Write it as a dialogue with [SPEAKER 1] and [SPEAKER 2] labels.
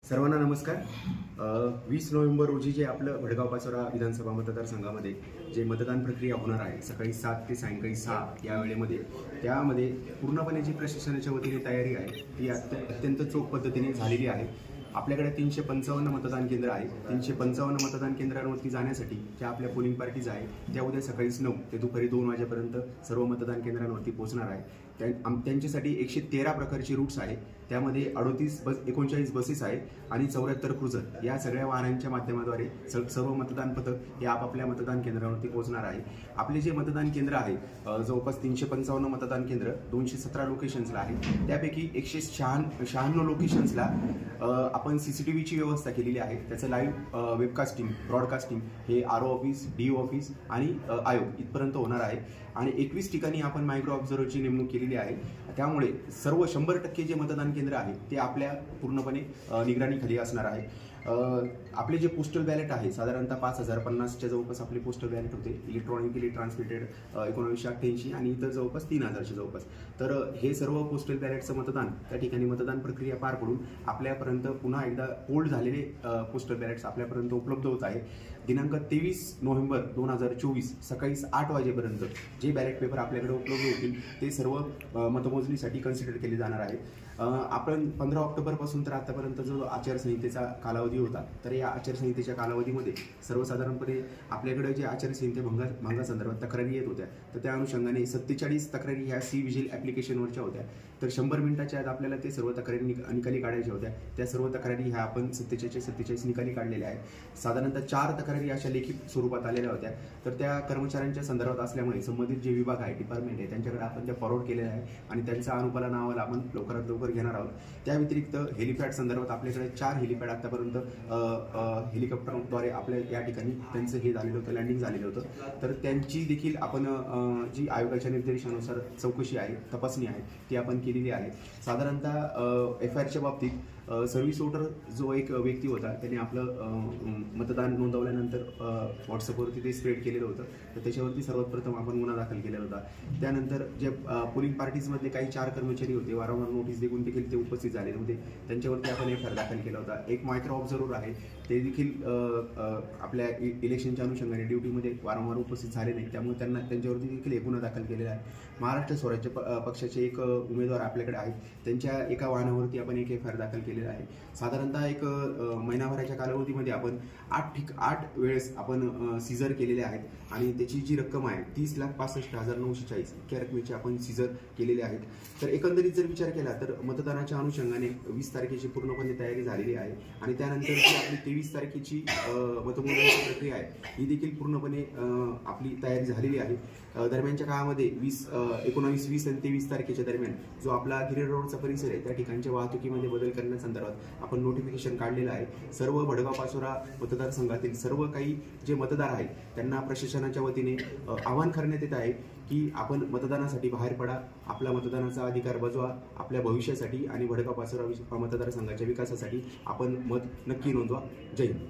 [SPEAKER 1] सर्वांना नमस्कार। 20 नोव्हेंबर रोजी जे आपलं भडगाव पाचोरा विधानसभा मतदारसंघामध्ये जे मतदान प्रक्रिया होणार आहे सकाळी 7 ते सायंकाळी 6 या वेळेमध्ये त्यामध्ये पूर्णपणे जी प्रशासनाच्या वतीने तयारी आहे ती अत्यंत चोख पद्धतीने झालेली आहे। आपल्याकडे 355 मतदान केंद्र आहे। 355 मतदान केंद्रांवरती जाण्यासाठी ज्या आपल्या पोलिंग पार्टीज आहे त्या उद्या सकाळी 9 ते दुपारी 2 वाजेपर्यंत सर्व मतदान केंद्रांवरती पोहोचणार आहे। त्यांच्यासाठी 113 प्रकारचे रूट्स आहे। त्यामध्ये 39 बसेस आहेत आणि 74 क्रुझर या सगळ्या वाहनांच्या माध्यमाद्वारे सर्व मतदान पथक हे आपापल्या मतदान केंद्रावरती पोहोचणार आहे। आपले जे मतदान केंद्र आहे जवळपास 355 मतदान केंद्र 217 लोकेशन्सला आहे। त्यापैकी 196 लोकेशन्सला आपण सीसीटीव्हीची व्यवस्था केलेली आहे। त्याचं लाईव्ह वेबकास्टिंग ब्रॉडकास्टिंग हे आरओ ऑफिस, डीओ ऑफिस आणि आयोग इथपर्यंत होणार आहे आणि 21 ठिकाणी आपण मायक्रो ऑब्झर्व्हरची नेमणूक केलेली आहे। त्यामुळे सर्व 100% जे मतदान केंद्र आहे ते आपल्या पूर्णपणे निगराणीखाली असणार आहे। आपले जे पोस्टल बॅलेट आहे साधारणतः 5050च्या जवळपास आपले पोस्टल बॅलेट होते इलेक्ट्रॉनिकली ट्रान्समिटेड 1988 आणि इतर जवळपास 3000च्या जवळपास। तर हे सर्व पोस्टल बॅलेटचं मतदान त्या ठिकाणी मतदान प्रक्रिया पार पडून आपल्यापर्यंत पुन्हा एकदा पोल्ड झालेले पोस्टल बॅलेट्स आपल्यापर्यंत उपलब्ध होत आहे। दिनांक 23 नोव्हेंबर 2024 सकाळी 8 वाजेपर्यंत जे बॅलेट पेपर आपल्याकडे उपलब्ध होतील ते सर्व मतमोजणीसाठी कन्सिडर केले जाणार आहे। आपण 15 ऑक्टोबरपासून तर आतापर्यंत जो आचारसंहितेचा कालावधी होता तर या आचारसंहितेच्या कालावधीमध्ये सर्वसाधारणपणे आपल्याकडे जे आचारसंहिते भंगासंदर्भात तक्रारी येत होत्या तर त्या अनुषंगाने 47 तक्रारी ह्या सी विजिल ॲप्लिकेशनवरच्या होत्या। तर 100 मिनिटाच्या आत आपल्याला ते सर्व तक्रारी निकाली काढायच्या होत्या। त्या सर्व तक्रारी ह्या आपण 47 निकाली काढलेल्या आहेत। साधारणतः 4 तक्रारी अशा लेखी स्वरूपात आलेल्या होत्या। तर त्या कर्मचाऱ्यांच्या संदर्भात असल्यामुळे संबंधित जे विभाग आहे डिपार्टमेंट आहे त्यांच्याकडे आपण त्या फॉरवर्ड केलेल्या आहे आणि त्यांचा अनुपालन अहवाल आपण लवकरात लवकर घेणार आहोत। त्या व्यतिरिक्त हेलिपॅड संदर्भात आपल्याकडे 4 हेलिपॅड आतापर्यंत हेलिकॉप्टरद्वारे आपल्या या ठिकाणी त्यांचं हे झालेलं होतं, लँडिंग झालेलं होतं। तर त्यांची देखील आपण जी आयोगाच्या निर्देशानुसार चौकशी आहे तपासणी आहे ती आपण केलेली आहे। साधारणतः FIRच्या बाबतीत सर्व्हिस वोटर जो एक व्यक्ती होता त्याने आपलं मतदान नोंदवल्यानंतर व्हॉट्सअपवरती ते स्प्रेड केलेलं होतं तर त्याच्यावरती सर्वात प्रथम आपण गुन्हा दाखल केलेला होता। त्यानंतर जे पोलिंग पार्टीजमधले काही 4 कर्मचारी होते वारंवार नोटीस देऊन देखील ते उपस्थित झालेले होते त्यांच्यावरती आपण FIR दाखल केला होता। एक मायक्रो ऑब्झर्व्हर आहे ते देखील आपल्या इलेक्शनच्या अनुषंगाने ड्युटीमध्ये वारंवार उपस्थित झाले नाही त्यामुळे त्यांच्यावरती देखील एक गुन्हा दाखल केलेला आहे। महाराष्ट्र स्वराज्य पक्षाचे एक उमेदवार आपल्याकडे आहेत त्यांच्या एका वाहनावरती आपण एक FIR दाखल केलेला आहे। साधारणतः एक महिनाभराच्या कालावधीमध्ये आपण 8 वेळेस आपण सीझर केलेले आहेत आणि त्याची जी रक्कम आहे 30,65,940 इतक्या रकमेची आपण सीझर केलेले आहेत। तर एकंदरीत जर विचार केला तर मतदानाच्या अनुषंगाने 20 तारखेची पूर्णपणे तयारी झालेली आहे आणि त्यानंतर जी आपली 23 तारखेची मतमोजणीची प्रक्रिया आहे ही देखील पूर्णपणे आपली तयारी झालेली आहे। दरम्यानच्या काळामध्ये 19, 20 आणि 23 तारखेच्या दरम्यान जो आपला गिरीड रोडचा परिसर आहे त्या ठिकाणच्या वाहतुकीमध्ये बदल करण्यासंदर्भात आपण नोटिफिकेशन काढलेलं आहे। सर्व भडगाव पाचोरा मतदारसंघातील सर्व काही जे मतदार आहेत त्यांना प्रशासनाच्या वतीने आवाहन करण्यात येत आहे की आपण मतदानासाठी बाहेर पडा, आपला मतदानाचा अधिकार बजवा, आपल्या भविष्यासाठी आणि भडगाव पाचोरा मतदारसंघाच्या विकासासाठी आपण मत नक्की नोंदवा। जय हिंद।